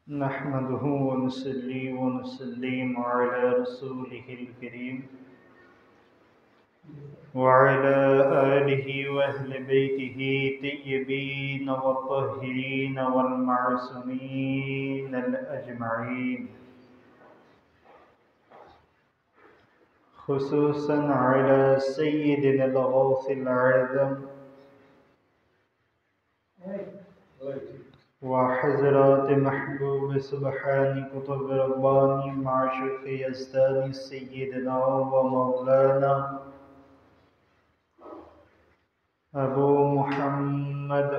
नहमदुहु व नुसल्ली व नुसल्लिम अला रसूलिहिल करीम व अला आलिहि व अहलि बैतिहि तय्यबीन व ताहिरीन वल मासूमीन अजमईन, खुसूसन अला सय्यिदिल गौसिल आज़म व हज़रत महबूब सुब्हानी कुतुब रब्बानी माशूक़ यज़दानी सय्यिदना व मौलाना अबू मुहम्मद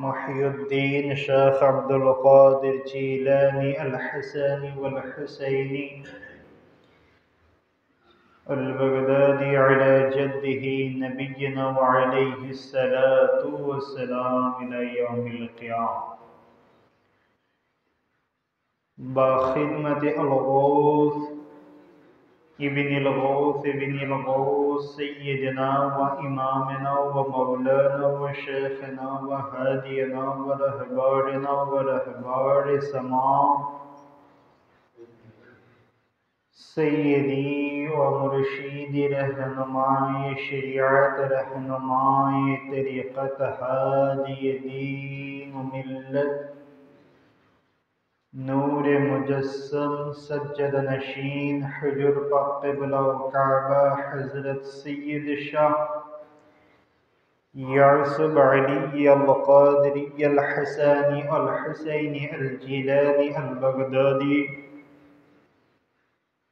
मुहियुद्दीन शेख अब्दुल क़ादिर जीलानी अल हसनी वल हुसैनी अल बगदादी अला जद्दिही नबिय्यना व अलैहिस्सलातु वस्सलाम इला यौमिल क़ियामah। बाखिदमत अल-गौस इब्निल गौस सय्यदना व इमामना व मौलाना व शेखना व हादियना व रहबारना व रहबार समा सय्यदी व मुर्शिदी रहनुमाए शरीअत रहनुमाए तरीक़त हादी दीन मिल्लत नूर मुजस्सम सज्जद नशीन हुजूर पाक क़िबला व काबा हज़रत सय्यद शाह यासूब अली अल क़ादरी अल हसनी अल हुसैनी अल जीलानी अल बगदादी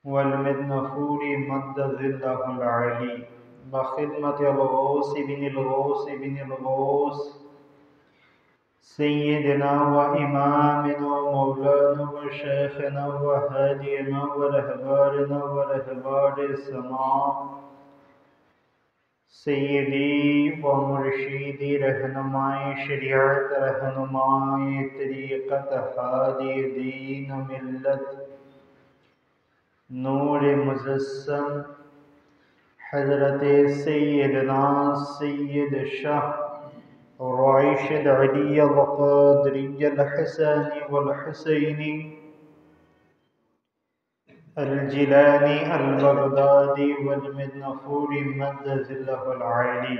वल मिदनफूरी मद्दज़िल्लहुल अली बख़िदमत अल गौस इब्निल गौस सय्यदना व इमामना व मौलाना व शेखना व हादियना व रहबारना व रहबार समा सय्यदी व मुर्शिदी रहनुमाए शरीअत रहनुमाए तरीक़त हादी दीन मिल्लत नूर मुजस्सम हज़रत सय्यदना सय्यद शाह राशिद अली अल क़ादरी अल हसनी वल हुसैनी अल जिलानी अल बगदादी वल मिदनफूरी मद्दज़िल्लहुल अली।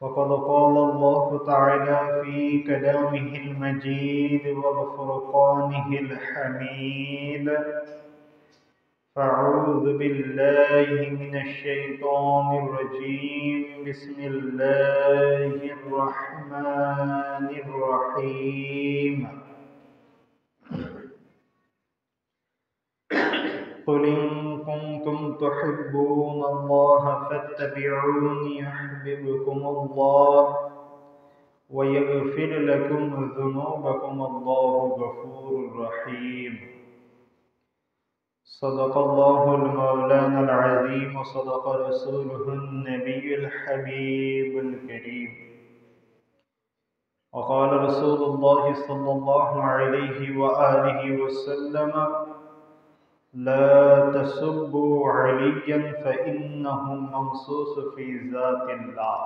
फ़क़द क़ाल अल्लाहु तआला फ़ी कलामिहिल मजीद वल फ़ुरक़ानिहिल हमीद अऊज़ु बिल्लाहि मिनश शैतानिर रजीम बिस्मिल्लाहिर रहमानिर रहीम। क़ुल इन कुन्तुम तुहिब्बूनल्लाह फ़त्तबिऊनी युहब्बिबकुमुल्लाह व यग़फ़िर लकुम ज़ुनूबकुम अल्लाहु गफ़ूरुर रहीम। सदक़ल्लाहुल मौलाना अल-अज़ीम व सदक़ रसूलुहुन नबियुल हबीबुल करीम। व क़ाल रसूलुल्लाहि सल्लल्लाहु अलैहि व आलिहि वसल्लम ला तसुब्बू अलिय्यन फ़इन्नहु ममसूस फ़ी ज़ातिल्लाह।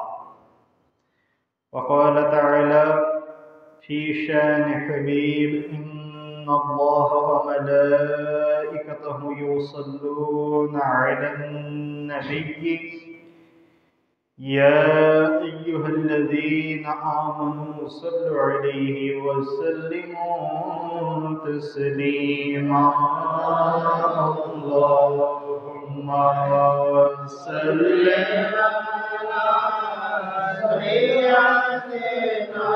व क़ाल तआला फ़ी शान हबीब इन्नल्लाह व मलाइकतहु युसल्लूना अलन नबिय्यि या अय्युहल्लज़ीना आमनू सल्लु अलैहि व सल्लिमू तस्लीमा। अल्लाहुम्मा सल्लि अला सय्यिदिना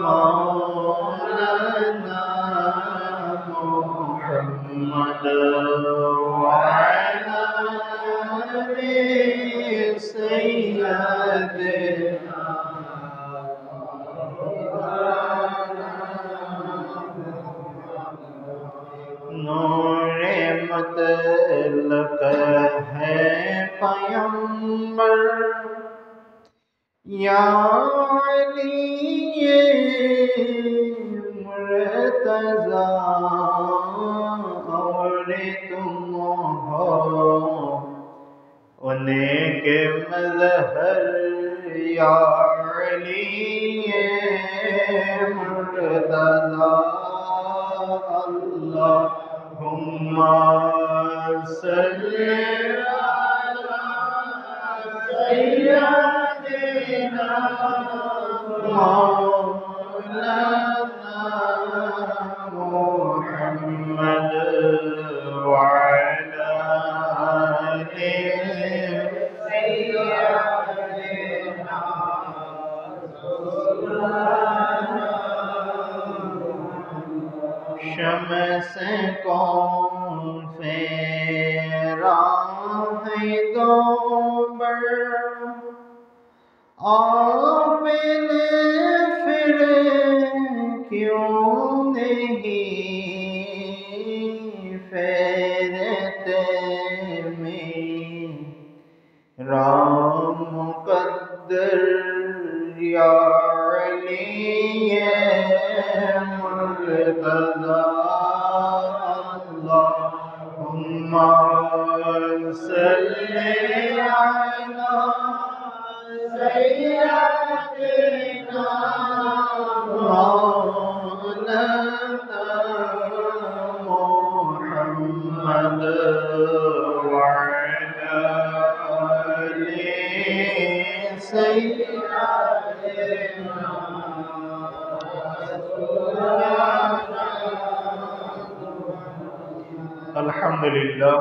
मौलाना मुहम्मद व अला आलि सय्यिदिना। नूरे मतलब है पैगंबर या अली मुर्तज़ा और तुम हो उनके मज़हर या अली मुर्तज़ा अल्लाहुम्मा सल्ली अला सय्यदिना मौलाना मुहम्मद व अला आलि सय्यदिना शम्स कौन फेरा है दो बर आपने फिर क्यों नहीं फेरते मेरा मुक़द्दर या अली मुर्तज़ा अल्लाहुम्मा सल्ली अला सय्यदिना मौलाना मुहम्मद व अला आलि सय्यदिना আলহামদুলিল্লাহ।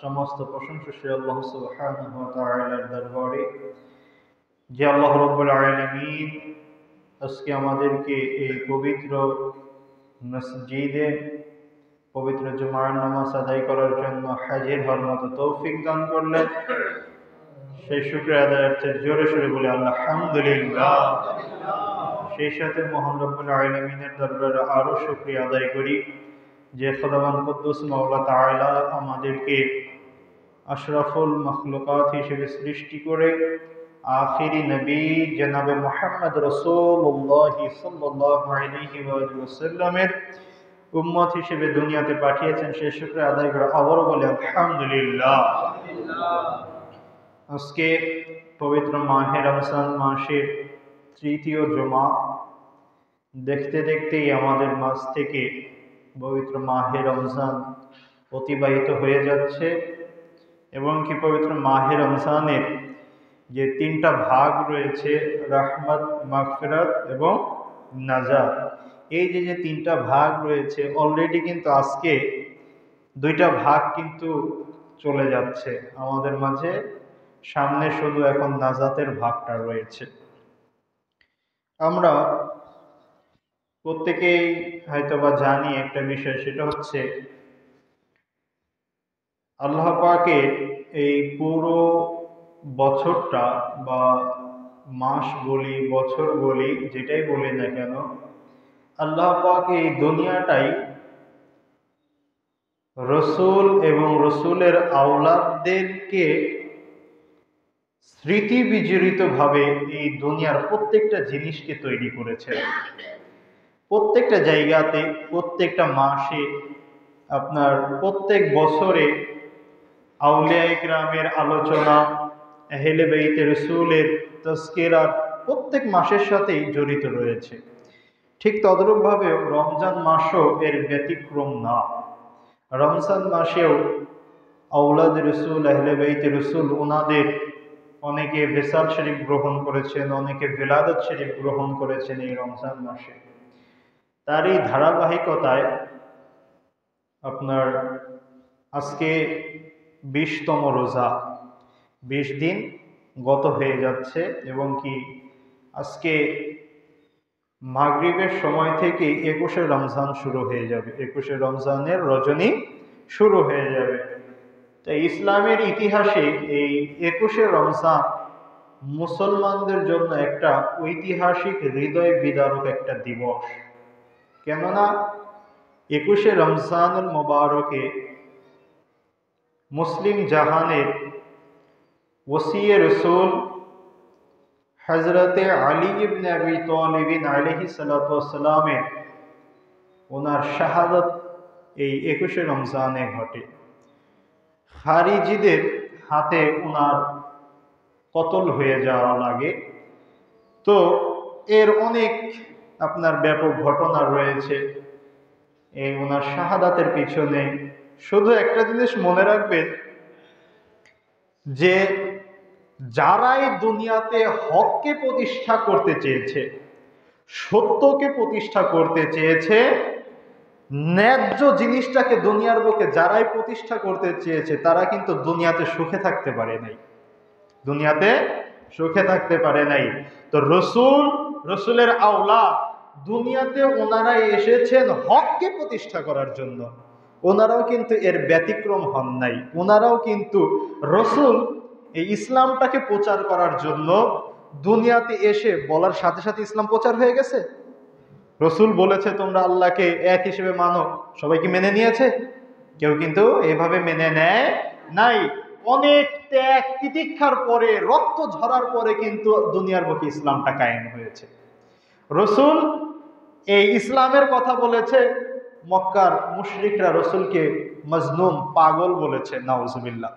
সমস্ত প্রশংসা সে আল্লাহ সুবহানাহু ওয়া তাআলার দরবারে, যে আল্লাহ রাব্বুল আলামিন আজকে আমাদেরকে এই পবিত্র মসজিদে পবিত্র জুমার নামাজ আদায় করার জন্য হাজির হওয়ার মতো তৌফিক দান করলেন। সেই শুকরিয়া আদায়ার্থে জোরে সোরে বলে আলহামদুলিল্লাহ। সেই সাথে মহান রব্বুল আলামিনের দরবারে আরো শুকরিয়া আদায় করি যে খোদাবন্দ কুদ্দুস মাওলা তাআলা আমাদেরকে আশরাফুল মখলুকাত হিসেবে সৃষ্টি করে আখিরি নবী জনাবে মুহাম্মদ রাসূলুল্লাহ সাল্লাল্লাহু আলাইহি ওয়াসাল্লামের উম্মত হিসেবে দুনিয়াতে পাঠিয়েছেন। সেই শুকরিয়া আদায় করে আবারও বলে আলহামদুলিল্লাহ। আজকে পবিত্র মাহে রমজান মাসের তৃতীয় জুমা। দেখতে দেখতেই আমাদের মাঝ থেকে পবিত্র মাহে রমজান অতিবাহিত হয়ে যাচ্ছে এবং কি পবিত্র মাহে রমজানের যে তিনটা ভাগ রয়েছে, রাহমত, মাগফিরাত এবং নাজাত, এই যে তিনটা ভাগ রয়েছে, অলরেডি কিন্তু আজকে দুইটা ভাগ কিন্তু চলে যাচ্ছে আমাদের মাঝে। সামনে শুধু এখন নাজাতের ভাগটা রয়েছে। আমরা প্রত্যেকেই হয়তোবা জানি একটা বিষয়, সেটা হচ্ছে আল্লাহ পাকের এই পুরো বছরটা বা মাস বলি, বছর বলি, যেটাই বলি না কেন, আল্লাহ পাক এই দুনিয়াটাই রসুল এবং রসুলের আওলাদদেরকে স্মৃতি বিজড়িত ভাবে এই দুনিয়ার প্রত্যেকটা জিনিসকে তৈরি করেছে। প্রত্যেকটা জায়গাতে, প্রত্যেকটা মাসে, আপনার প্রত্যেক বছরে আউলিয়া ইকরামের আলোচনা, আহলে বাইতে রাসূলের তাজকিরা প্রত্যেক মাসের সাথেই জড়িত রয়েছে। ঠিক তদ্রূপভাবে রমজান মাসও এর ব্যতিক্রম না। রমজান মাসেও আওলাদ রাসূল, আহলে বাইতে রাসূল, ওনাদের অনেকে ভিসাল শরীফ গ্রহণ করেছেন, অনেকে ভিলাদত শরীফ গ্রহণ করেছেন এই রমজান মাসে। তারই ধারাবাহিকতায় আপনার আজকে 20তম রোজা, 20 দিন গত হয়ে যাচ্ছে এবং কি আজকে মাগরিবের সময় থেকে 21শে রমজান শুরু হয়ে যাবে, 21শে রমজানের রজনী শুরু হয়ে যাবে। তাই ইসলামের ইতিহাসে এই 21শে রমজান মুসলমানদের জন্য একটা ঐতিহাসিক, হৃদয় বিদারক একটা দিবস। কেননা 21শে রমজানুল মুবারকে মুসলিম জাহানের ওসিয়ে রসুল হজরতে আলী ইবনে আবি তালিব আলাইহিস সালাতু ওয়াস সালামের ওনার শাহাদাত এই 21শে রমজানে ঘটে। খারিজিদের হাতে ওনার কতল হয়ে যাওয়া লাগে। তো এর অনেক আপনার ব্যাপক ঘটনা রয়েছে এই ওনার শাহাদাতের পিছনে। শুধু একটা জিনিস মনে রাখবেন যে যারাই দুনিয়াতে হককে প্রতিষ্ঠা করতে চেয়েছে, সত্যকে প্রতিষ্ঠা করতে চেয়েছে, ন্যায্য জিনিসটাকে দুনিয়ার বুকে যারাই প্রতিষ্ঠা করতে চেয়েছে, তারা কিন্তু দুনিয়াতে সুখে থাকতে পারে নাই, দুনিয়াতে সুখে থাকতে পারে নাই। তো রসুলের আওলাদ দুনিয়াতে ওনারাই এসেছেন হককে প্রতিষ্ঠা করার জন্য, ওনারাও কিন্তু এর ব্যতিক্রম হন নাই। ওনারাও কিন্তু রসুল এই ইসলামটাকে প্রচার করার জন্য দুনিয়াতে এসে বলার সাথে সাথে ইসলাম প্রচার হয়ে গেছে। রসুল বলেছে তোমরা আল্লাহকে এক হিসেবে মানো, সবাই কি মেনে নিয়েছে? কেউ কিন্তু এভাবে মেনে নেয় নাই। অনেক ত্যাগ তিতিক্ষার পরে, রক্ত ঝরার পরে কিন্তু দুনিয়ার বুকে ইসলামটা কায়েম হয়েছে। রসুল এই ইসলামের কথা বলেছে, মক্কার মুশরিকরা রসুলকে মজনুন, পাগল বলেছে, নাউজুবিল্লাহ।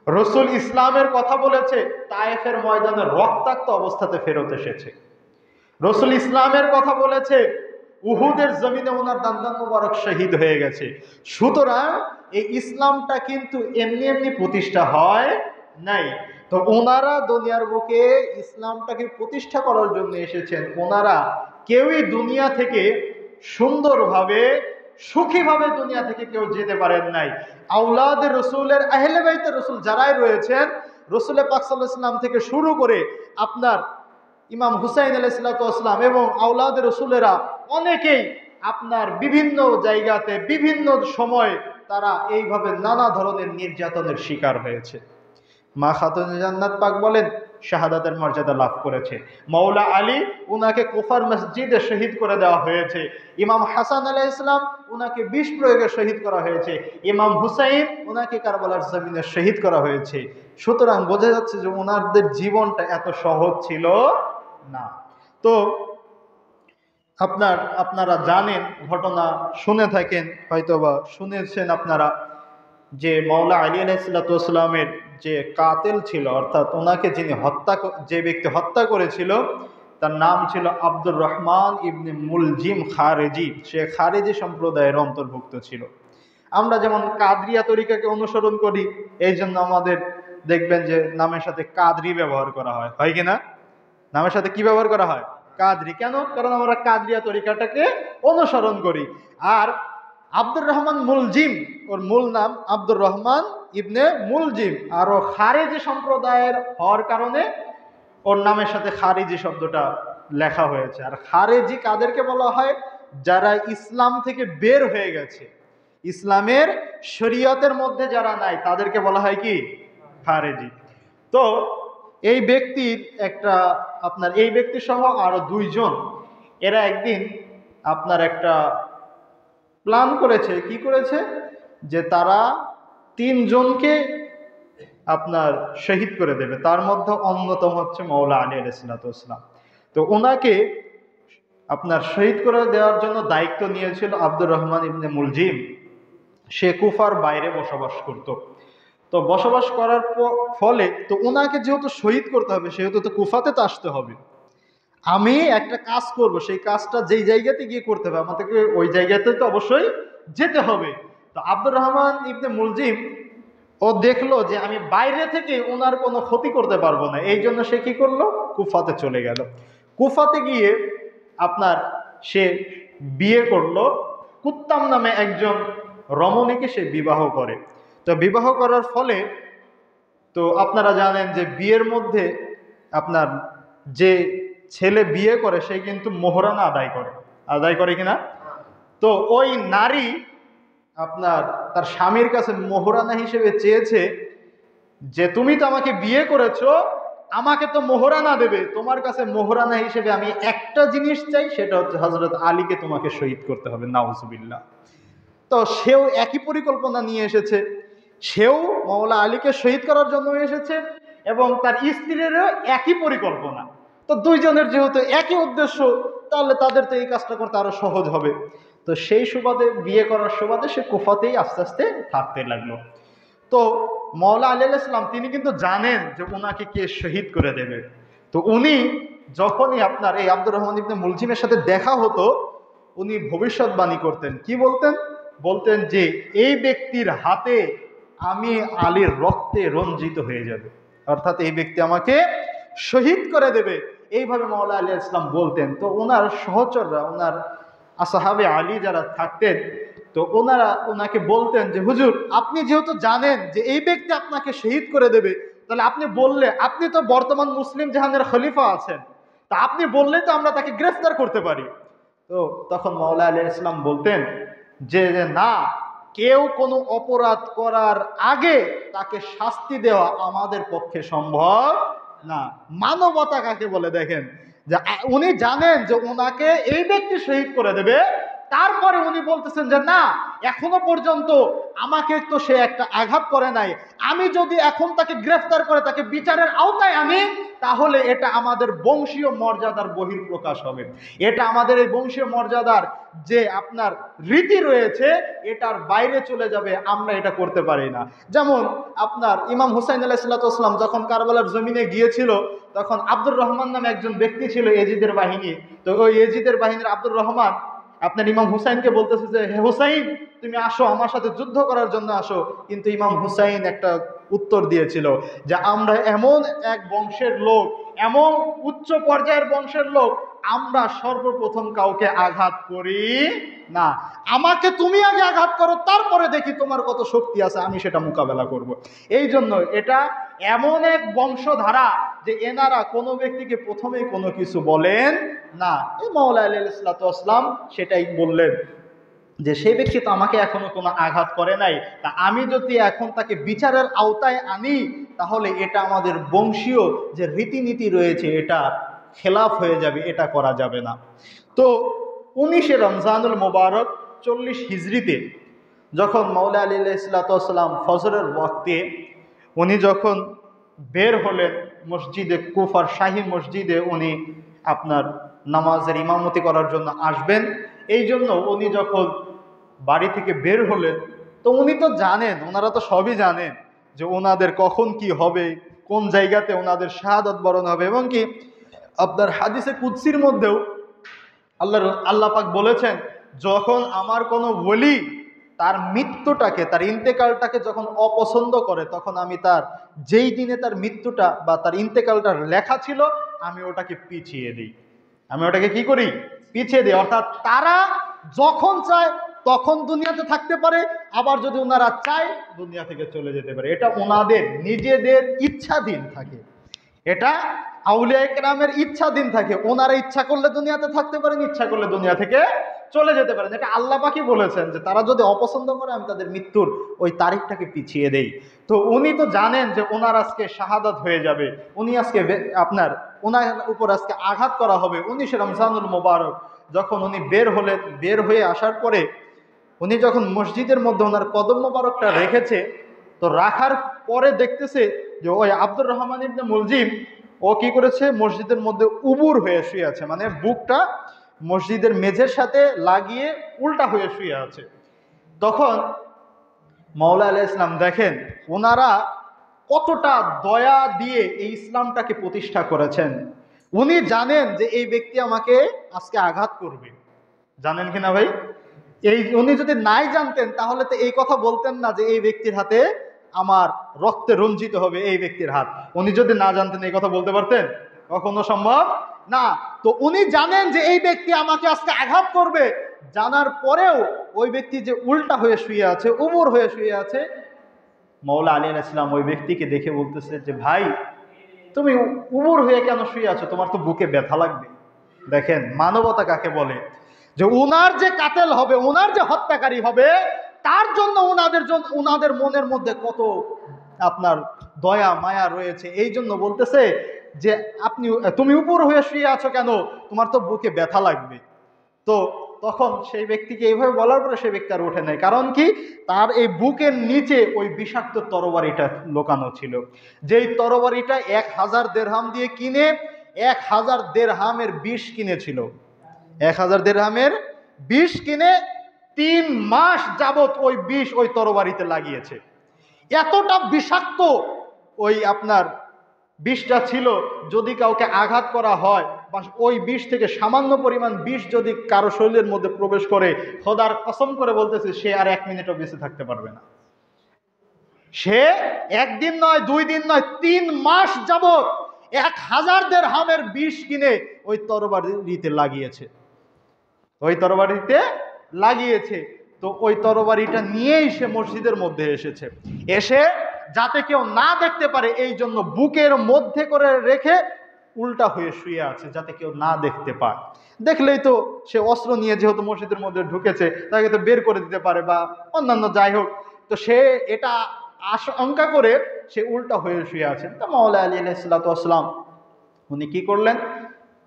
রসুল ইসলামের কথা বলেছে, তায়েফের ময়দানে রক্তাক্ত অবস্থাতে ফেরত এসেছে। রসুল ইসলামের কথা বলেছে, উহুদের জমিনে ওনার দান্দান মুবারক শহীদ হয়ে গেছে। সুতরাং এই ইসলামটা কিন্তু এমনি এমনি প্রতিষ্ঠা হয় নাই। তো ওনারা দুনিয়ার বুকে ইসলামটাকে প্রতিষ্ঠা করার জন্য এসেছেন। ওনারা কেউই দুনিয়া থেকে সুন্দরভাবে, সুখীভাবে দুনিয়া থেকে কেউ যেতে পারেন নাই। আওলাদ রসুলের, আহলে বাইতের রসুল যারাই রয়েছেন, রসুলের পাক সাল্লাল্লাহু আলাইহি ওয়াসাল্লাম থেকে শুরু করে আপনার ইমাম হুসাইন আলাইহিসসালাম এবং আওলাদ রসুলেরা অনেকেই আপনার বিভিন্ন জায়গাতে বিভিন্ন সময় তারা এইভাবে নানা ধরনের নির্যাতনের শিকার হয়েছে। মা খাতুনে জান্নাত পাক বলেন শাহাদাতের মর্যাদা লাভ করেছে। মৌলা আলী, উনাকে কুফার মসজিদে শহীদ করে দেওয়া হয়েছে। ইমাম হাসান আলাইহিস সালাম, উনাকে বিষ প্রয়োগে শহীদ করা হয়েছে। ইমাম হুসাইন, উনাকে কারবালার জমিনে শহীদ করা হয়েছে। সুতরাং বোঝা যাচ্ছে যে ওনাদের জীবনটা এত সহজ ছিল না। তো আপনারা জানেন, ঘটনা শুনে থাকেন, হয়তোবা শুনেছেন আপনারা, যে মাওলা আলী আলাইহিসসালামের যে কাতেল ছিল, অর্থাৎ ওনাকে যে ব্যক্তি হত্যা করেছিল, তার নাম ছিল আব্দুর রহমান ইবনে মুলজিম খারেজি। সে খারেজি সম্প্রদায়ের অন্তর্ভুক্ত ছিল। আমরা যেমন কাদরিয়া তরিকাকে অনুসরণ করি, এই জন্য আমাদের দেখবেন যে নামের সাথে কাদরি ব্যবহার করা হয়, হয় কিনা? নামের সাথে কি ব্যবহার করা হয়? কাদরি। কেন? কারণ আমরা কাদরিয়া তরিকাটাকে অনুসরণ করি। আর আব্দুর রহমান মুলজিম, ওর মূল নাম আব্দুর রহমান ইবনে মুলজিম, আর ও খারেজি সম্প্রদায়ের হওয়ার কারণে ওর নামের সাথে খারিজি শব্দটা লেখা হয়েছে। আর খারেজি কাদেরকে বলা হয়? যারা ইসলাম থেকে বের হয়ে গেছে, ইসলামের শরীয়তের মধ্যে যারা নাই, তাদেরকে বলা হয় কি? খারেজি। তো এই ব্যক্তির এই ব্যক্তি সহ আরো দুইজন, এরা একদিন আপনার একটা প্ল্যান করেছে। কি করেছে? যে তারা তিনজনকে আপনার শহীদ করে দেবে। তার মধ্যে অন্যতম হচ্ছে মাওলা আলী আলাইহিসসালাম। তো ওনাকে আপনার শহীদ করে দেওয়ার জন্য দায়িত্ব নিয়েছিল আব্দুর রহমান ইবনে মুলজিম। সে কুফার বাইরে বসবাস করত। তো বসবাস করার ফলে তো ওনাকে যেহেতু শহীদ করতে হবে, সেহেতু তো কুফাতে তো আসতে হবে। আমি একটা কাজ করব, সেই কাজটা যেই জায়গাতে গিয়ে করতে হবে, আমাদেরকে ওই জায়গাতে তো অবশ্যই যেতে হবে। তো আব্দুর রহমান ইবনে মুলজিম ও দেখলো যে আমি বাইরে থেকে ওনার কোনো ক্ষতি করতে পারবো না, এই জন্য সে কি করলো? কুফাতে চলে গেল। কুফাতে গিয়ে আপনার সে বিয়ে করলো। কুত্তাম নামে একজন রমণীকে সে বিবাহ করে। তো বিবাহ করার ফলে তো আপনারা জানেন যে বিয়ের মধ্যে আপনার যে ছেলে বিয়ে করে সে কিন্তু মোহরানা আদায় করে কিনা? তো ওই নারী আপনার তার স্বামীর কাছে মোহরানা হিসেবে চেয়েছে যে তুমি তো আমাকে বিয়ে করেছো, আমাকে তো মোহরানা দেবে। তোমার কাছে মোহরানা হিসেবে আমি একটা জিনিস চাই, সেটা হচ্ছে হযরত আলীকে তোমাকে শহীদ করতে হবে। নাউজুবিল্লাহ। তো সেও একই পরিকল্পনা নিয়ে এসেছে, সেও মাওলা আলীকে শহীদ করার জন্য এসেছে এবং তার স্ত্রীরও একই পরিকল্পনা। তো দুইজনের যেহেতু একই উদ্দেশ্য, তাহলে তাদের তো এই কাজটা করতে আরো সহজ হবে। তো সেই সুবাদে, বিয়ে করার সুবাদে সে কুফাতেই আস্তে আস্তে থাকতে লাগলো। তো মাওলা আলী আলাইহিস সালাম তিনি কিন্তু জানেন যে ওনাকে কে শহীদ করে দেবে। তো উনি যখনই আপনার এই আব্দুর রহমান ইবনে মুলজিমের সাথে দেখা হতো, উনি ভবিষ্যৎবাণী করতেন। কি বলতেন? বলতেন যে এই ব্যক্তির হাতে আমি আলীর রক্তে রঞ্জিত হয়ে যাবে, অর্থাৎ এই ব্যক্তি আমাকে শহীদ করে দেবে, এইভাবে মাওলা আলী ইসলাম বলতেন। তো ওনার সহচররা, ওনার আসহাবে আলী যারা থাকতেন, তো ওনাকে বলতেন যে হুজুর, আপনি যেহেতু জানেন যে এই ব্যক্তি আপনাকে শহীদ করে দেবে, তাহলে আপনি বললে, আপনি তো বর্তমান মুসলিম জাহানের খলিফা আছেন, তা আপনি বললে তো আমরা তাকে গ্রেফতার করতে পারি। তো তখন মাওলা আলী ইসলাম বলতেন যে না, কেউ কোনো অপরাধ করার আগে তাকে শাস্তি দেওয়া আমাদের পক্ষে সম্ভব না। মানবতা কাকে বলে দেখেন, যে উনি জানেন যে ওনাকে এই ব্যক্তি শহীদ করে দেবে, তারপরে উনি বলতেছেন যে না, এখনো পর্যন্ত আমাকে তো সে একটা আঘাত করে নাই, আমি যদি এখন তাকে গ্রেফতার করে তাকে বিচারের আওতায় আনি, তাহলে এটা আমাদের বংশীয় মর্যাদার বহিঃপ্রকাশ হবে, এটা আমাদের এই বংশীয় মর্যাদার যে আপনার রীতি রয়েছে এটার বাইরে চলে যাবে, আমরা এটা করতে পারি না। যেমন আপনার ইমাম হুসাইন আলাইহিসসালাম যখন কারবালার জমিনে গিয়েছিল, তখন আব্দুর রহমান নামে একজন ব্যক্তি ছিল এজিদের বাহিনী। তো ওই এজিদের বাহিনীর আব্দুর রহমান আপনার ইমাম হুসাইনকে বলতেছে যে হে হুসাইন, তুমি আসো, আমার সাথে যুদ্ধ করার জন্য আসো। কিন্তু ইমাম হুসাইন একটা উত্তর দিয়েছিল যে আমরা এমন এক বংশের লোক, এমন উচ্চ পর্যায়ের বংশের লোক, আমরা সর্বপ্রথম কাউকে আঘাত করি না, আমাকে তুমি আগে আঘাত করো, তারপরে দেখি তোমার কত শক্তি আছে, আমি সেটা মোকাবেলা করব। এই জন্য এটা এমন এক বংশধারা যে এনারা কোনো ব্যক্তিকে প্রথমেই কোনো কিছু বলেন না। এই মাওলা আলাইহিসসালাম সেটাই বললেন যে সেই ব্যক্তি তো আমাকে এখনো কোনো আঘাত করে নাই, তা আমি যদি এখন তাকে বিচারের আওতায় আনি, তাহলে এটা আমাদের বংশীয় যে রীতিনীতি রয়েছে এটা খেলাফ হয়ে যাবে, এটা করা যাবে না। তো 19শে রমজানুল মোবারক 40 হিজরিতে যখন মাওলা আলী আলাইহিসসালাম ফজরের ওয়াক্তে উনি যখন বের হলেন মসজিদে কুফার শাহী মসজিদে, উনি আপনার নামাজের ইমামতি করার জন্য আসবেন, এই জন্য উনি যখন বাড়ি থেকে বের হলেন, তো উনি তো জানেন, ওনারা তো সবই জানেন যে ওনাদের কখন কি হবে, কোন জায়গাতে ওনাদের শাহাদাত বরণ হবে। এবং কি আপনার হাদিসে কুদসির মধ্যেও আল্লাহ পাক বলেছেন, যখন আমার কোনো ওলি তার মৃত্যুটাকে, তার ইন্তেকালটাকে যখন অপছন্দ করে, তখন আমি তার যেই দিনে তার মৃত্যুটা বা তার ইন্তেকালটা লেখা ছিল, আমি ওটাকে পিছিয়ে দিই। আমি ওটাকে কি করি? পিছিয়ে দিই। অর্থাৎ তারা যখন চায় তখন দুনিয়াতে থাকতে পারে, আবার যদি ওনারা চায় দুনিয়া থেকে চলে যেতে পারে। এটা ওনাদের নিজেদের ইচ্ছাধীন থাকে, এটা আউলিয়া কেরামের ইচ্ছাধীন থাকে। ওনারা ইচ্ছা করলে দুনিয়াতে থাকতে পারেন, ইচ্ছা করলে দুনিয়া থেকে চলে যেতে পারেন। এটা আল্লাহ পাকই বলেছেন যে তারা যদি অপছন্দ করে, আমি তাদের মৃত্যুর ওই তারিখটাকে পিছিয়ে দেই। তো উনি তো জানেন যে ওনার আজকে শাহাদাত হয়ে যাবে, উনি আজকে আপনার ওনার উপর আজকে আঘাত করা হবে। 19শে রমজানুল মোবারক যখন উনি বের হয়ে আসার পরে উনি যখন মসজিদের মধ্যে ওনার কদম মোবারকটা রেখেছে, তো রাখার পরে দেখতেছে যে ওই আব্দুর রহমান ইবনে মুলজিম ও কি করেছে, মসজিদের মধ্যে উবুর হয়ে শুয়ে আছে, মানে বুকটা মসজিদের মেঝের সাথে লাগিয়ে উল্টা হয়ে শুয়ে আছে। তখন মাওলা আলাইহিস সালাম দেখেন ওনারা কতটা দয়া দিয়ে এই ইসলামটাকে প্রতিষ্ঠা করেছেন। উনি জানেন যে এই ব্যক্তি আমাকে আজকে আঘাত করবে, জানেন কিনা ভাই? উনি যদি নাই জানতেন তাহলে তো এই কথা বলতেন না যে এই ব্যক্তির হাতে আমার রক্তে রঞ্জিত হবে এই ব্যক্তির হাত। উনি যদি না জানতেন এই কথা বলতে পারতেন? কখনো সম্ভব না। তো উনি জানেন যে এই ব্যক্তি আমাকে আজকে আঘাত করবে, জানার পরেও ওই ব্যক্তি যে উল্টা হয়ে শুয়ে আছে, উমর হয়ে শুয়ে আছে, মাওলা আলী আলাইহিস সালাম ওই ব্যক্তিকে দেখে বলতেছে যে ভাই, তুমি উমর হয়ে কেন শুয়ে আছো? তোমার তো বুকে ব্যথা লাগবে। দেখেন মানবতা কাকে বলে, যে উনার যে কাতেল হবে, উনার যে হত্যাকারী হবে, তার জন্য উনাদের মনের মধ্যে কত আপনার দয়া মায়া রয়েছে। এই জন্য বলতেছে যে তুমি উপর হয়ে শুয়ে আছো কেন? তোমার তো বুকে ব্যথা লাগবে। তো তখন সেই ব্যক্তিকে এইভাবে বলার পরে সেই ব্যক্তি আর ওঠে নাই। কারণ কি? তার এই বুকের নিচে ওই বিষাক্ত তরবারিটা লোকানো ছিল, যেই তরবারিটা 1000 দিরহাম দিয়ে কিনে 1000 দিরহামের বিষ কিনেছিল। 1000 দিরহামের বিষ কিনে 3 মাস যাবত ওই বিষ ওই তরবারিতে লাগিয়েছে। এতটা বিষাক্ত ওই আপনার বিষটা ছিল, যদি কাউকে আঘাত করা হয় বা ওই বিষ থেকে সামান্য পরিমাণ বিষ যদি কারো শরীরের মধ্যে প্রবেশ করে, খোদার কসম করে বলতেছে সে আর 1 মিনিটও বেঁচে থাকতে পারবে না। সে একদিন নয়, 2 দিন নয়, 3 মাস যাবত 1000 দিরহামের বিষ কিনে ওই তরবারিতে লাগিয়েছে, ওই তরবারিতে লাগিয়েছে। তো ওই তরবারিটা নিয়েই সে মসজিদের মধ্যে এসেছে, এসে যাতে কেউ না দেখতে পারে এই জন্য বুকের মধ্যে করে রেখে উল্টা হয়ে শুয়ে আছে, যাতে কেউ না দেখতে পায়। দেখলেই তো সে অস্ত্র নিয়ে যেহেতু মসজিদের মধ্যে ঢুকেছে, তাকে তো বের করে দিতে পারে বা অন্যান্য যাই হোক। তো সে এটা আশঙ্কা করে সে উল্টা হয়ে শুয়ে আছেন। তা মাওলা আলী আলাইহিসসালাম উনি কি করলেন,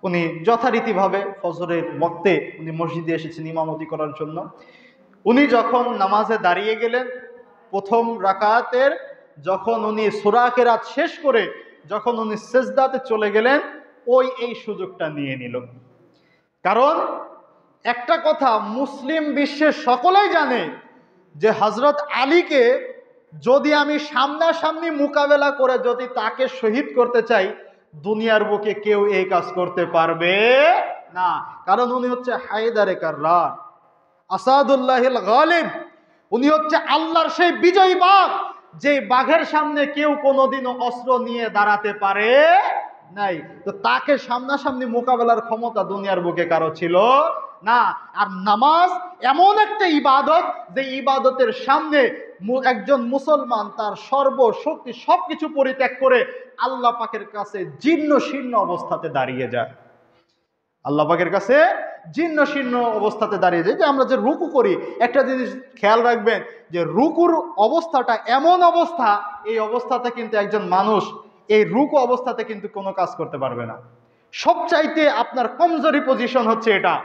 উনি যথারীতিভাবে ফজরের ওয়াক্তে উনি মসজিদে এসেছেন ইমামতি করার জন্য। উনি যখন নামাজে দাঁড়িয়ে গেলেন, প্রথম রাকাতের যখন উনি সূরা কিরাত শেষ করে যখন উনি সিজদাতে চলে গেলেন, এই সুযোগটা নিয়ে নিল। কারণ একটা কথা মুসলিম বিশ্বের সকলেই জানে যে হযরত আলীকে যদি আমি সামনাসামনি মোকাবেলা করে যদি তাকে শহীদ করতে চাই, দুনিয়ার বুকে কেউ এই কাজ করতে পারবে না। কারণ উনি হচ্ছে হায়দারে কাররার, আসাদুল্লাহিল গালিব। উনি হচ্ছে আল্লাহর সেই বিজয়ী বাঘ, যে বাঘের সামনে কেউ কোনোদিনও অস্ত্র নিয়ে দাঁড়াতে পারে নাই। তো তাকে সামনাসামনি মোকাবেলার ক্ষমতা দুনিয়ার বুকে কারো ছিল না। আর নামাজ এমন একটা ইবাদত, যে ইবাদতের সামনে একজন মুসলমান তার সর্বশক্তি সবকিছু পরিত্যাগ করে আল্লাহ পাকের কাছে জীর্ণ শীর্ণ অবস্থাতে দাঁড়িয়ে যায়। আল্লাহ পাকের কাছে জীর্ণ শীর্ণ অবস্থাতে দাঁড়িয়ে যায়। যে আমরা যে রুকু করি, একটা জিনিস খেয়াল রাখবেন যে রুকুর অবস্থাটা এমন অবস্থা, এই অবস্থাতে কিন্তু একজন মানুষ এই রুকু অবস্থাতে কিন্তু কোনো কাজ করতে পারবে না। সবচাইতে আপনার কমজোরি পজিশন হচ্ছে এটা,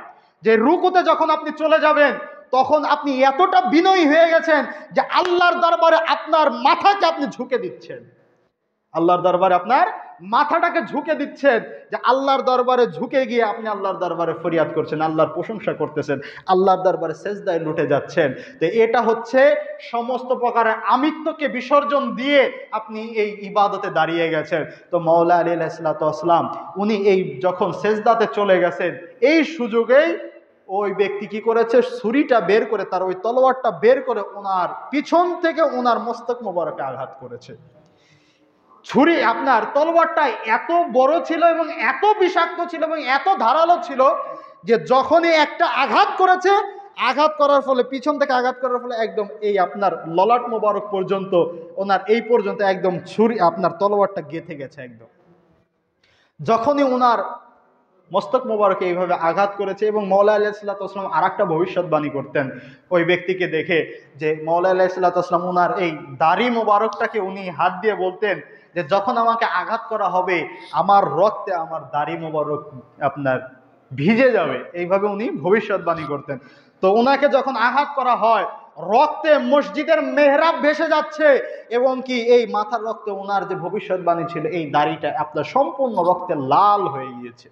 যে রুকুতে যখন আপনি চলে যাবেন তখন আপনি এতটা বিনয়ী হয়ে গেছেন যে আল্লাহর দরবারে আপনার মাথাকে আপনি ঝুঁকে দিচ্ছেন, আল্লাহর দরবারে আপনার মাথাটাকে ঝুঁকে দিচ্ছেন, যে আল্লাহর দরবারে ঝুঁকে গিয়ে আপনি আল্লাহর দরবারে ফরিয়াদ করছেন, আল্লাহর প্রশংসা করতেছেন, আল্লাহর দরবারে সেজদায় লুটে যাচ্ছেন। তো এটা হচ্ছে সমস্ত প্রকারের আমিত্বকে বিসর্জন দিয়ে আপনি এই ইবাদতে দাঁড়িয়ে গেছেন। তো মাওলা আলী আলাইহিসসালাম উনি এই যখন সেজদাতে চলে গেছেন, এই সুযোগেই ওই ব্যক্তি কি করেছে, ছুরিটা বের করে, তার ওই তলোয়ারটা বের করে ওনার পিছন থেকে ওনার মস্তক মোবারকে আঘাত করেছে। ছুরি আপনার তলোয়ারটা এত বড় ছিল এবং এত বিষাক্ত ছিল এবং এত ধারালো ছিল যে যখনই একটা আঘাত করেছে, আঘাত করার ফলে পিছন থেকে আঘাত করার ফলে একদম এই আপনার ললাট মোবারক পর্যন্ত, ওনার এই পর্যন্ত একদম ছুরি আপনার তলোয়ারটা গেঁথে গেছে একদম। যখনই ওনার মস্তক মোবারকে এইভাবে আঘাত করেছে, এবং মাওলা আলাইহিসসালাম আর একটা ভবিষ্যৎবাণী করতেন ওই ব্যক্তিকে দেখে, যে মাওলা আলাইহিসসালাম ওনার এই দাড়ি মোবারকটাকে উনি হাত দিয়ে বলতেন যে যখন আমাকে আঘাত করা হবে আমার রক্তে আমার দাড়ি মোবারক আপনার ভিজে যাবে, এইভাবে উনি ভবিষ্যৎবাণী করতেন। তো ওনাকে যখন আঘাত করা হয়, রক্তে মসজিদের মেহরাব ভেসে যাচ্ছে, এবং কি এই মাথার রক্তে ওনার যে ভবিষ্যৎবাণী ছিল এই দাড়িটা আপনার সম্পূর্ণ রক্তে লাল হয়ে গিয়েছে।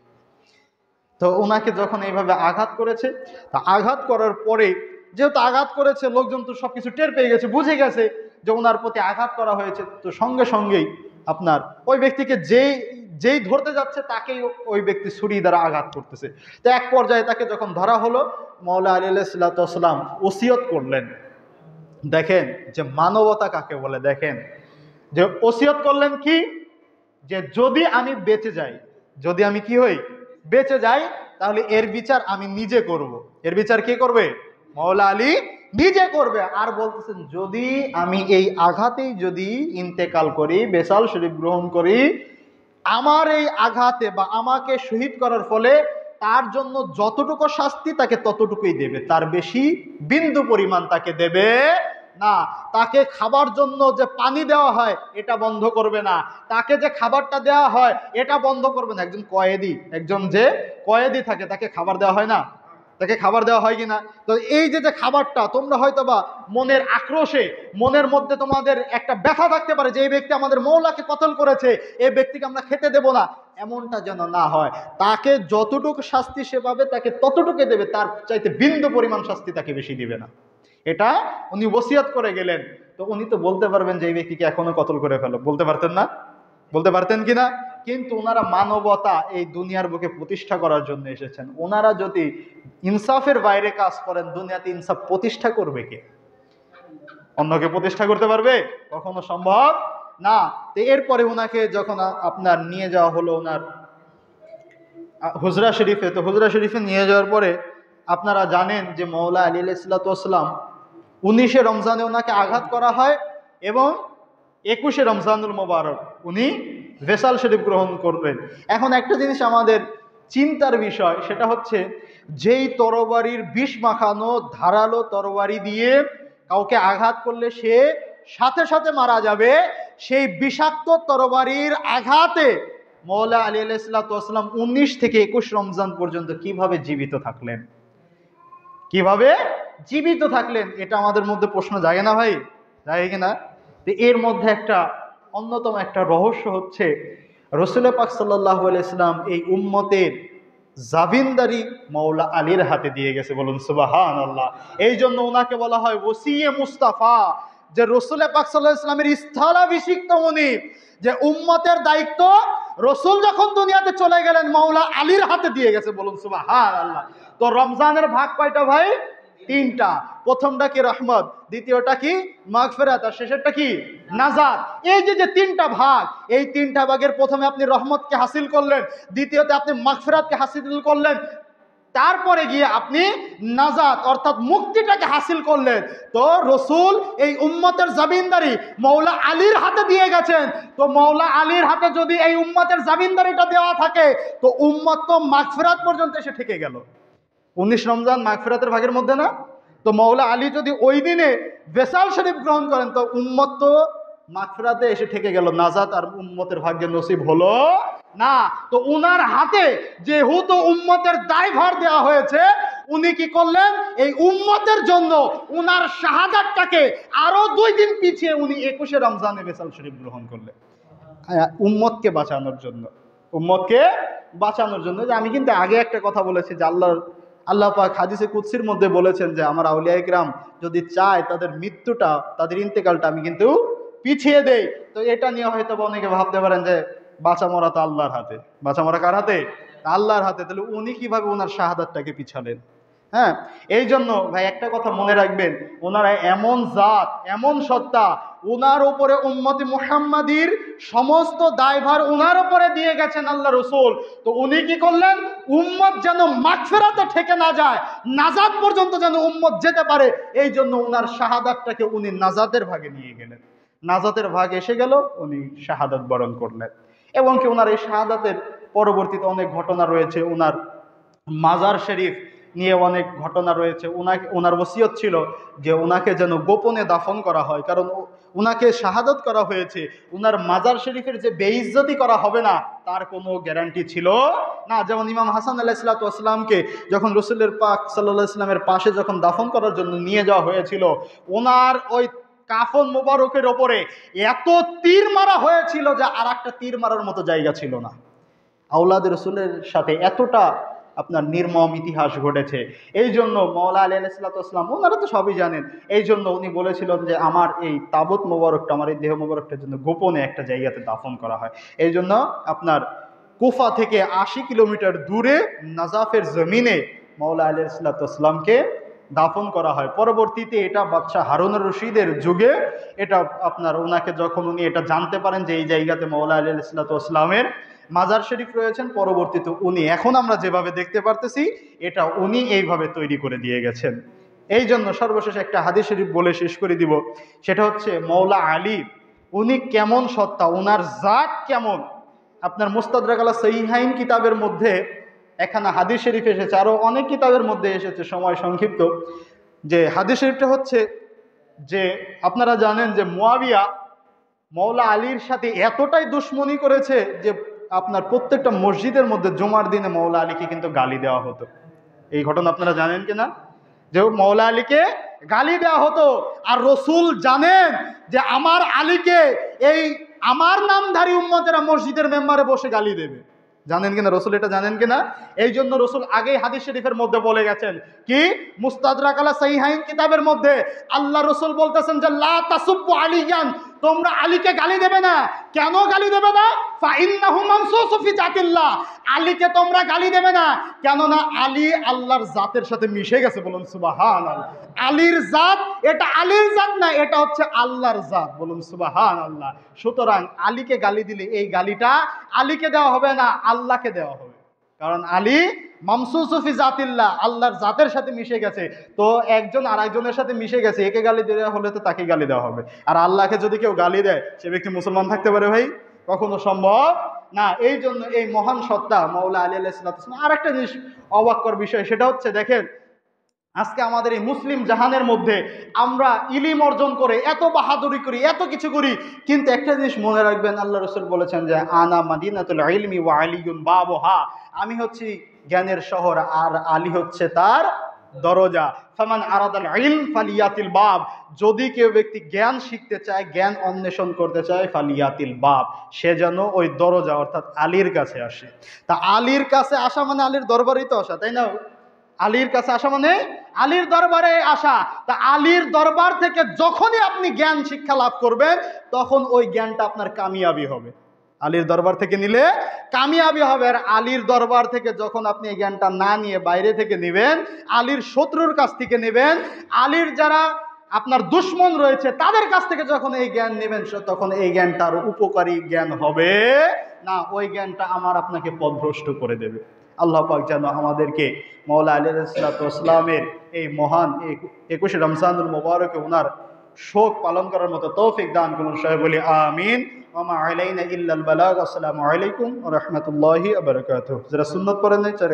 তো ওনাকে যখন এইভাবে আঘাত করেছে, তা আঘাত করার পরে যেহেতু আঘাত করেছে, লোকজন তো সবকিছু টের পেয়ে গেছে, বুঝে গেছে যে ওনার প্রতি আঘাত করা হয়েছে। তো সঙ্গে সঙ্গেই আপনার ওই ব্যক্তিকে যেই ধরতে যাচ্ছে তাকেই ওই ব্যক্তি ছুরি দ্বারা আঘাত করতেছে। তো এক পর্যায়ে তাকে যখন ধরা হলো, মাওলা আলী আলাইহিসসালাম ওসিয়ত করলেন। দেখেন যে মানবতা কাকে বলে, দেখেন যে ওসিয়ত করলেন কি, যে যদি আমি বেঁচে যাই, যদি আমি কি হই, বেঁচে যাই, তাহলে এর বিচার আমি নিজে করব। এর বিচার কে করবে? মাওলা আলী নিজে করবে। আর বলতেছেন যদি আমি এই আঘাতেই যদি ইন্তেকাল করি, বেসাল শরীফ গ্রহণ করি, আমার এই আঘাতে বা আমাকে শহীদ করার ফলে তার জন্য যতটুকু শাস্তি তাকে ততটুকুই দেবে, তার বেশি বিন্দু পরিমাণ তাকে দেবে না। তাকে খাবার জন্য যে পানি দেওয়া হয় এটা বন্ধ করবে না, তাকে যে খাবারটা দেওয়া হয় এটা বন্ধ করবে না। একজন কয়েদি, একজন যে কয়েদি থাকে তাকে খাবার দেওয়া হয় না, তাকে খাবার দেওয়া হয় কিনা? তো এই যে খাবারটা তোমরা হয়তো বা মনের আক্রোশে, মনের মধ্যে তোমাদের একটা ব্যথা থাকতে পারে যে এই ব্যক্তি আমাদের মৌলাকে কতল করেছে, এই ব্যক্তিকে আমরা খেতে দেব না, এমনটা যেন না হয়। তাকে যতটুকু শাস্তি সে পাবে তাকে ততটুকু দেবে, তার চাইতে বিন্দু পরিমাণ শাস্তি তাকে বেশি দিবে না। এটা উনি ওসিয়ত করে গেলেন। তো উনি তো বলতে পারবেন যে এই ব্যক্তিকে এখনো কতল করে ফেলো, বলতে পারতেন না? বলতে পারতেন কিনা? কিন্তু ওনারা মানবতা এই দুনিয়ার বুকে প্রতিষ্ঠা করার জন্য এসেছেন। ওনারা যদি ইনসাফের বাইরে কাজ করেন, দুনিয়াতে ইনসাফ প্রতিষ্ঠা করবে কে? অন্যকে প্রতিষ্ঠা করতে পারবে? কখনো সম্ভব না। তো এরপরে ওনাকে যখন আপনার নিয়ে যাওয়া হলো ওনার হুজরা শরীফে, তো হুজরা শরীফে নিয়ে যাওয়ার পরে আপনারা জানেন যে মওলা আলী আলাইহিসসালাম 19শে রমজানে ওনাকে আঘাত করা হয় এবং 21শে রমজানুল মোবারক উনি ভেসাল শরীফ গ্রহণ করবেন। এখন একটা জিনিস আমাদের চিন্তার বিষয়, সেটা হচ্ছে যেই তরবারির বিষ মাখানো ধারালো তরবারি দিয়ে কাউকে আঘাত করলে সে সাথে সাথে মারা যাবে, সেই বিষাক্ত তরবারির আঘাতে মওলা আলী আলাইহিসসালাম 19 থেকে 21 রমজান পর্যন্ত কিভাবে জীবিত থাকলেন? কিভাবে জীবিত থাকলেন? এটা আমাদের মধ্যে প্রশ্ন জাগে না ভাই? জাগে কিনা? এর মধ্যে একটা অন্যতম একটা রহস্য হচ্ছে রাসূল পাক সাল্লাল্লাহু আলাইহি সাল্লাম এই উম্মতের জাবিনদারি মওলা আলীর হাতে দিয়ে গেছে। বলুন সুবহানাল্লাহ। এই জন্য ওনাকে বলা হয় ওসিয়ে মুস্তাফা, যে রাসূল পাক সাল্লাল্লাহু আলাইহি সাল্লামের স্থলাভিষিক্ত উনি, যে উম্মতের দায়িত্ব রাসূল যখন দুনিয়াতে চলে গেলেন মওলা আলীর হাতে দিয়ে গেছে। বলুন সুবহানাল্লাহ। তো রমজানের ভাগ কয়টা ভাই? 3টা। প্রথমটা কি রহমত, দ্বিতীয়টা কি মাগফিরাত, আর শেষেরটা কি নাজাত। এই যে 3টা ভাগ, এই 3টা ভাগের প্রথমে আপনি রহমতকে হাসিল করলেন, দ্বিতীয়তে আপনি মাগফিরাতকে হাসিল করলেন, তারপরে গিয়ে আপনি নাজাত অর্থাৎ মুক্তিটাকে হাসিল করলেন। তো রাসূল এই উম্মতের জামিনদারি মওলা আলীর হাতে দিয়ে গেছেন। তো মওলা আলীর হাতে যদি এই উম্মতের জামিনদারিটা দেওয়া থাকে, তো উম্মত তো মাগফিরাত পর্যন্ত এসে ঠেকে গেল। 19 রমজান মাগফিরাতের ভাগের মধ্যে না? তো মওলা আলী যদি ওই দিনে ভেসাল শরীফ গ্রহণ করেন, তো উম্মত তো মাগফিরাতে এসে ঠেকে গেল, নাজাত আর উম্মতের ভাগ্যে নসিব হলো না। তো উনার হাতে যেহেতু উম্মতের দায়ভার দেওয়া হয়েছে, উনি কি করলেন? এই উম্মতের জন্য উনার শাহাদাতটাকে আরো 2 দিন পিছিয়ে উনি 21শে রমজানে ভেসাল শরীফ গ্রহণ করলেন, উম্মতকে বাঁচানোর জন্য। উম্মতকে বাঁচানোর জন্য। যে আমি কিন্তু আগে একটা কথা বলেছি যে আল্লাহ পাক হাদিসে কুদসির মধ্যে বলেছেন যে আমার আউলিয়া ইকরাম যদি চায় তাদের মৃত্যুটা, তাদের ইন্তেকালটা আমি কিন্তু পিছিয়ে দেই। তো এটা নিয়ে হয়তো অনেকে ভাবতে পারেন যে বাঁচা মরা তো আল্লাহর হাতে। বাঁচা মরা কার হাতে? আল্লাহর হাতে। তাহলে উনি কিভাবে ওনার শাহাদাতটাকে পিছালেন? হ্যাঁ, এই জন্য ভাই একটা কথা মনে রাখবেন, ওনারা এমন জাত, এমন সত্তা, ওনার উপরে উম্মতে মুহাম্মাদির সমস্ত দায়ভার ওনার উপরে দিয়ে গেছেন আল্লাহ রাসূল। তো উনি কি করলেন? উম্মত যেন মাগফিরাতে ঠেকে না যায়, নাজাত পর্যন্ত যেন উম্মত যেতে পারে, এই জন্য ওনার শাহাদাতটাকে উনি নাজাতের ভাগে নিয়ে গেলেন। নাজাতের ভাগ এসে গেল, উনি শাহাদাত বরণ করলেন। এবং কি ওনার এই শাহাদাতের পরবর্তীতে অনেক ঘটনা রয়েছে। ওনার মাজার শরীফ নিয়ে অনেক ঘটনা রয়েছে। ওনার ওসিয়ত ছিল যে ওনাকে যেন গোপনে দাফন করা হয়, কারণ ওনাকে শাহাদাত করা হয়েছে, ওনার মাজার শরীফের যে বেইজ্জতি করা হবে না তার কোনো গ্যারান্টি ছিল না। যেমন ইমাম হাসান আলাইহিসসালামকে যখন রাসূলের পাক সাল্লাল্লাহু আলাইহি ওয়াসাল্লামের পাশে যখন দাফন করার জন্য নিয়ে যাওয়া হয়েছিল, ওনার ওই কাফন মোবারকের ওপরে এত তীর মারা হয়েছিল যে আর একটা তীর মারার মতো জায়গা ছিল না। আওলাদ রাসূলের সাথে এতটা আপনার নির্মম ইতিহাস ঘটেছে। এই জন্য মওলা আলী আলাইহিসসালাম ওনারা তো সবই জানেন, এই জন্য উনি বলেছিলেন যে আমার এই তাবুত মোবারকটা, আমার এই দেহ মোবারকটার জন্য গোপনে একটা জায়গাতে দাফন করা হয়। এই জন্য আপনার কুফা থেকে 80 কিলোমিটার দূরে নাজাফের জমিনে মওলা আলী আলাইহিসসালামকে দাফন করা হয়। পরবর্তীতে এটা বাদশাহ হারুনুর রশিদের যুগে এটা আপনার ওনাকে যখন উনি এটা জানতে পারেন যে এই জায়গাতে মওলা আলী আলাইহিসসালামের মাজার শরীফ রয়েছেন, পরবর্তীতে উনি এখন আমরা যেভাবে দেখতে পারতেছি এটা উনি এইভাবে তৈরি করে দিয়ে গেছেন। এই জন্য সর্বশেষ একটা হাদিস শরীফ বলে শেষ করে দিব, সেটা হচ্ছে মওলা আলী উনি কেমন সত্তা, ওনার জাত কেমন। আপনার মুস্তাদরাক আলা সহিহাইন কিতাবের মধ্যে এখানে হাদিস শরীফ এসেছে, আরো অনেক কিতাবের মধ্যে এসেছে, সময় সংক্ষিপ্ত। যে হাদিস শরীফটা হচ্ছে যে আপনারা জানেন যে মুয়াবিয়া মওলা আলীর সাথে এতটাই দুশমনি করেছে যে আপনার প্রত্যেকটা মসজিদের মধ্যে জুমার দিনে মওলা আলীকে কিন্তু গালি দেওয়া হতো। এই ঘটনা আপনারা জানেন কিনা? যে মওলা আলীকে গালি দেওয়া হতো। আর রাসূল জানেন যে আমার আলীকে এই আমার নামধারী উম্মতেরা মসজিদের মেম্বারে বসে গালি দেবে। জানেন কিনা? রাসূল এটা জানেন কিনা? এই জন্য রাসূল আগেই হাদিস শরীফের মধ্যে বলে গেছেন কি, মুস্তাদরাক আলা সহিহাইন কিতাবের মধ্যে আল্লাহ রাসূল বলতেছেন যে লা তাসুব্বু আলিয়ান তোমরা আলীকে গালি দেবে না। কেন গালি দেবে না? ফাইন্নাহু মামসুসু ফি জাতিল্লাহ, আলীকে তোমরা গালি দেবে না, কেননা আলী আল্লাহর জাতের সাথে মিশে গেছে। বলুন সুবহানাল্লাহ। আলীর জাত, এটা আলীর জাত না, এটা হচ্ছে আল্লাহর জাত। বলুন সুবহানাল্লাহ। সুতরাং আলীকে গালি দিলে এই গালিটা আলীকে দেওয়া হবে না, আল্লাহকে দেওয়া হবে। কারণ আলী মামসুসু ফি জাতিল্লাহ, আল্লাহর জাতের সাথে মিশে গেছে। তো একজন আরেকজনের সাথে মিশে গেছে, একে গালি দেওয়া হলে তো তাকে গালি দেওয়া হবে। আর আল্লাহকে যদি কেউ গালি দেয়, সে ব্যক্তি মুসলমান থাকতে পারে ভাই? কখনো সম্ভব না। এই জন্য এই মহান সত্তা মাওলা আলী আলাইহিস সালাম। আর একটা জিনিস অবাক করার বিষয়, সেটা হচ্ছে দেখেন, আজকে আমাদের এই মুসলিম জাহানের মধ্যে আমরা ইলম অর্জন করে এত বাহাদুরি করি, এত কিছু করি, কিন্তু একটা জিনিস মনে রাখবেন, আল্লাহ রাসূল বলেছেন যে আনা মাদিনাতুল ইলমি ওয়া আলিয়ুন বাবুহা, আমি হচ্ছি জ্ঞানের শহর আর আলী হচ্ছে তার দরজা। ফামান আরাদাল ইলম ফালিয়াতিল বাব, যদি কেউ ব্যক্তি জ্ঞান শিখতে চায়, জ্ঞান অন্বেষণ করতে চায়, ফালিয়াতিল বাব, সে যেন ওই দরজা অর্থাৎ আলীর কাছে আসে। তা আলীর কাছে আসা মানে আলীর দরবারেই তো আসা, তাই না? আলীর কাছে আসা মানে আলীর দরবারে আসা। তা আলীর দরবার থেকে যখনই আপনি জ্ঞান শিক্ষা লাভ করবেন, তখন ওই জ্ঞানটা আপনার কামিয়াবি হবে। আলীর দরবার থেকে নিলে কামিয়াবি হবে। আর আলীর দরবার থেকে যখন আপনি এই জ্ঞানটা না নিয়ে বাইরে থেকে নেবেন, আলীর শত্রুর কাছ থেকে নেবেন, আলীর যারা আপনার দুশ্মন রয়েছে তাদের কাছ থেকে যখন এই জ্ঞান নেবেন, তখন এই জ্ঞানটার উপকারী জ্ঞান হবে না, ওই জ্ঞানটা আমার আপনাকে পথভ্রষ্ট করে দেবে। আল্লাহ পাক যেন আমাদেরকে মাওলা আলী আলাইহিসসালামের এই মহান 21শে রমজানুল মুবারকে ওনার শোক পালন করার মতো তৌফিক দান করুন। সবাই বলি আমিন। ওয়া মা আলাইনা ইল্লাল বালাগ। আসসালামু আলাইকুম ওয়া রাহমাতুল্লাহি ওয়া বারাকাতুহু। যারা সুন্নাত পড়েন নাই